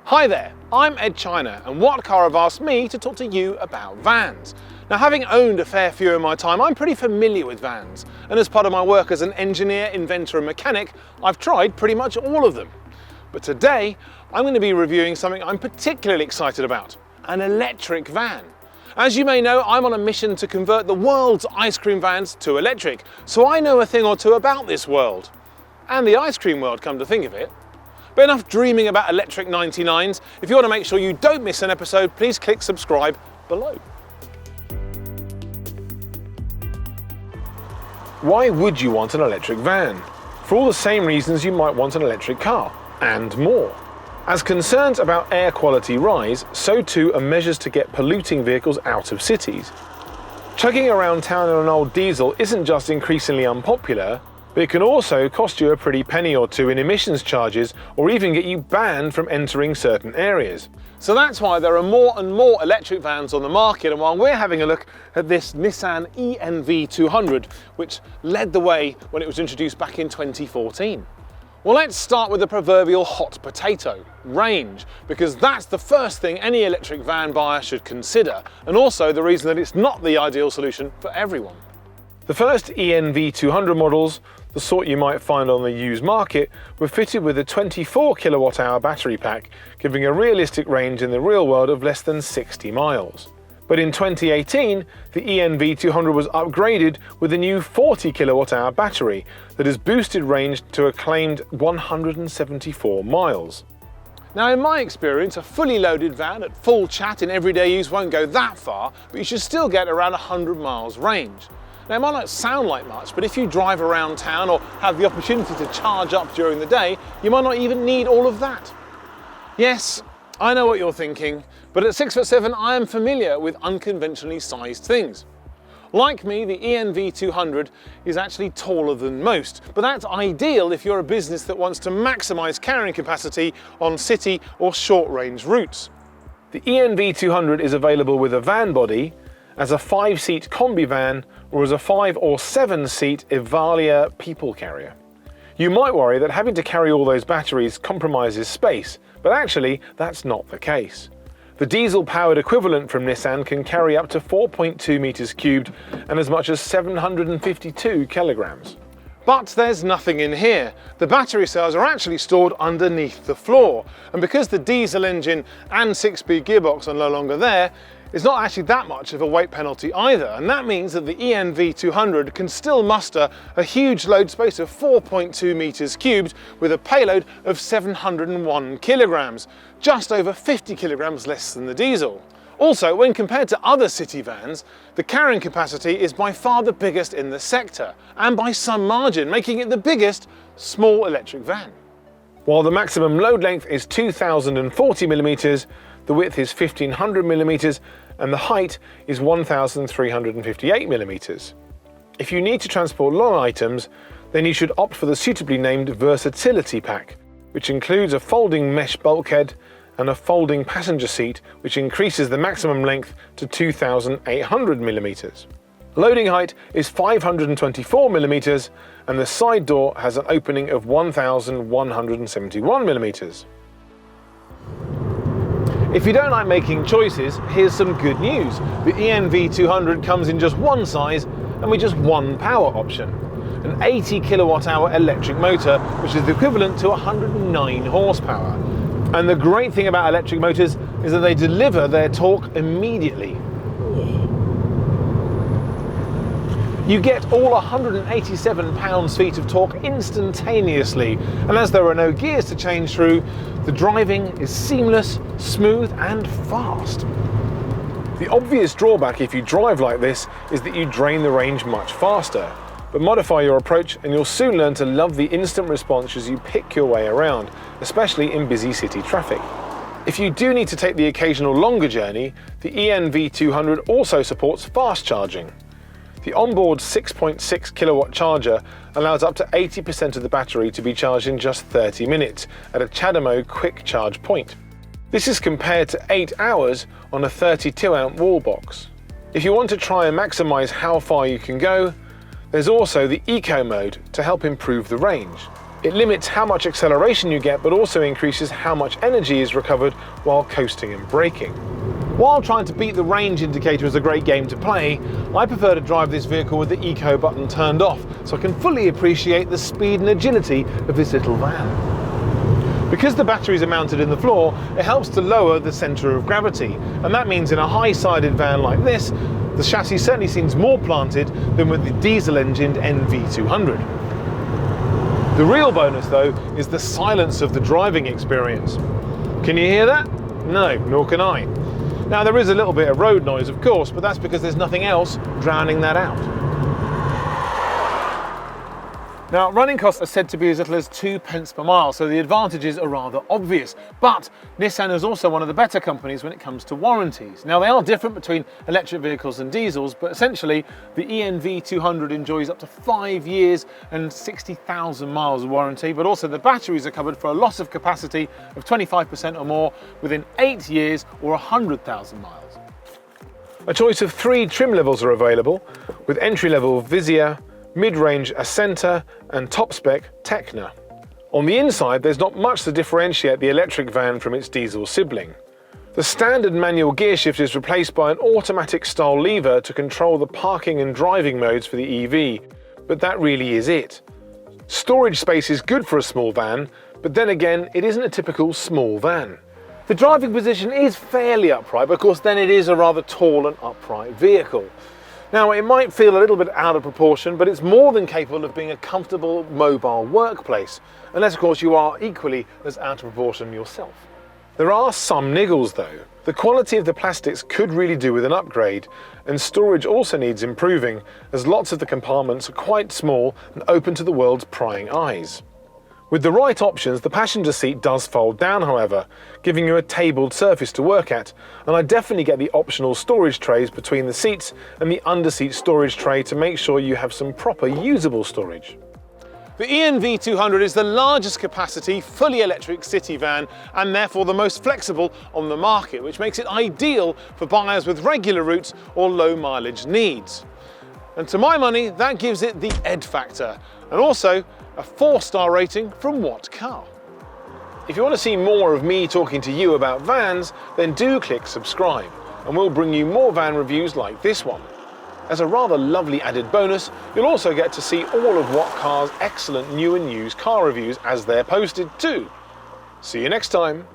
Hi there, I'm Edd China, and What Car have asked me to talk to you about vans. Now, having owned a fair few in my time, I'm pretty familiar with vans, and as part of my work as an engineer, inventor and mechanic, I've tried pretty much all of them. But today, I'm going to be reviewing something I'm particularly excited about, an electric van. As you may know, I'm on a mission to convert the world's ice cream vans to electric, so I know a thing or two about this world. And the ice cream world, come to think of it. But enough dreaming about electric 99s. If you want to make sure you don't miss an episode, please click subscribe below. Why would you want an electric van? For all the same reasons you might want an electric car, and more. As concerns about air quality rise, so too are measures to get polluting vehicles out of cities. Chugging around town on an old diesel isn't just increasingly unpopular, but it can also cost you a pretty penny or two in emissions charges, or even get you banned from entering certain areas. So that's why there are more and more electric vans on the market, and while we're having a look at this Nissan e-NV200, which led the way when it was introduced back in 2014. Well, let's start with the proverbial hot potato, range, because that's the first thing any electric van buyer should consider, and also the reason that it's not the ideal solution for everyone. The first e-NV200 models, the sort you might find on the used market, were fitted with a 24 kilowatt-hour battery pack, giving a realistic range in the real world of less than 60 miles. But in 2018, the e-NV200 was upgraded with a new 40 kilowatt-hour battery that has boosted range to a claimed 174 miles. Now, in my experience, a fully loaded van at full chat in everyday use won't go that far, but you should still get around 100 miles range. Now, it might not sound like much, but if you drive around town or have the opportunity to charge up during the day, you might not even need all of that. Yes, I know what you're thinking, but at 6'7", I am familiar with unconventionally sized things. Like me, the e-NV200 is actually taller than most, but that's ideal if you're a business that wants to maximise carrying capacity on city or short-range routes. The e-NV200 is available with a van body, as a 5-seat combi van, or as a 5 or 7-seat Evalia people carrier. You might worry that having to carry all those batteries compromises space, but actually that's not the case. The diesel-powered equivalent from Nissan can carry up to 4.2 meters cubed and as much as 752 kilograms. But there's nothing in here. The battery cells are actually stored underneath the floor, and because the diesel engine and 6-speed gearbox are no longer there, it's not actually that much of a weight penalty either, and that means that the e-NV200 can still muster a huge load space of 4.2 meters cubed with a payload of 701 kilograms, just over 50 kilograms less than the diesel. Also, when compared to other city vans, the carrying capacity is by far the biggest in the sector, and by some margin, making it the biggest small electric van. While the maximum load length is 2,040 millimeters, the width is 1,500 millimeters, and the height is 1,358 millimeters. If you need to transport long items, then you should opt for the suitably named versatility pack, which includes a folding mesh bulkhead and a folding passenger seat, which increases the maximum length to 2,800 millimeters. Loading height is 524 millimeters, and the side door has an opening of 1,171 millimeters. If you don't like making choices, here's some good news. The e-NV200 comes in just one size and with just one power option. An 80 kilowatt-hour electric motor, which is the equivalent to 109 horsepower. And the great thing about electric motors is that they deliver their torque immediately. You get all 187 pounds-feet of torque instantaneously, and as there are no gears to change through, the driving is seamless, smooth and fast. The obvious drawback if you drive like this is that you drain the range much faster, but modify your approach and you'll soon learn to love the instant response as you pick your way around, especially in busy city traffic. If you do need to take the occasional longer journey, the e-NV200 also supports fast charging. The onboard 6.6 kilowatt charger allows up to 80% of the battery to be charged in just 30 minutes at a CHAdeMO quick charge point. This is compared to 8 hours on a 32 amp wall box. If you want to try and maximise how far you can go, there's also the Eco mode to help improve the range. It limits how much acceleration you get, but also increases how much energy is recovered while coasting and braking. While trying to beat the range indicator is a great game to play, I prefer to drive this vehicle with the eco button turned off, so I can fully appreciate the speed and agility of this little van. Because the batteries are mounted in the floor, it helps to lower the centre of gravity, and that means in a high-sided van like this, the chassis certainly seems more planted than with the diesel-engined NV200. The real bonus though is the silence of the driving experience. Can you hear that? No, nor can I. Now there is a little bit of road noise of course, but that's because there's nothing else drowning that out. Now running costs are said to be as little as 2 pence per mile, so the advantages are rather obvious. But Nissan is also one of the better companies when it comes to warranties. Now they are different between electric vehicles and diesels, but essentially the e-NV200 enjoys up to 5 years and 60,000 miles of warranty, but also the batteries are covered for a loss of capacity of 25% or more within 8 years or 100,000 miles. A choice of 3 trim levels are available, with entry-level Visia, mid-range Ascenta and top-spec Tecna. On the inside there's not much to differentiate the electric van from its diesel sibling. The standard manual gear shift is replaced by an automatic style lever to control the parking and driving modes for the EV, but that really is it. Storage space is good for a small van, but then again it isn't a typical small van. The driving position is fairly upright, but of course then it is a rather tall and upright vehicle. Now it might feel a little bit out of proportion, but it's more than capable of being a comfortable mobile workplace, unless of course you are equally as out of proportion yourself. There are some niggles though. The quality of the plastics could really do with an upgrade, and storage also needs improving, as lots of the compartments are quite small and open to the world's prying eyes. With the right options, the passenger seat does fold down however, giving you a tabled surface to work at, and I definitely get the optional storage trays between the seats and the under-seat storage tray to make sure you have some proper usable storage. The e-NV200 is the largest capacity, fully electric city van and therefore the most flexible on the market, which makes it ideal for buyers with regular routes or low mileage needs. And to my money, that gives it the Edd factor, and also a 4-star rating from What Car? If you want to see more of me talking to you about vans, then do click subscribe, and we'll bring you more van reviews like this one. As a rather lovely added bonus, you'll also get to see all of What Car's excellent new and used car reviews as they're posted too. See you next time.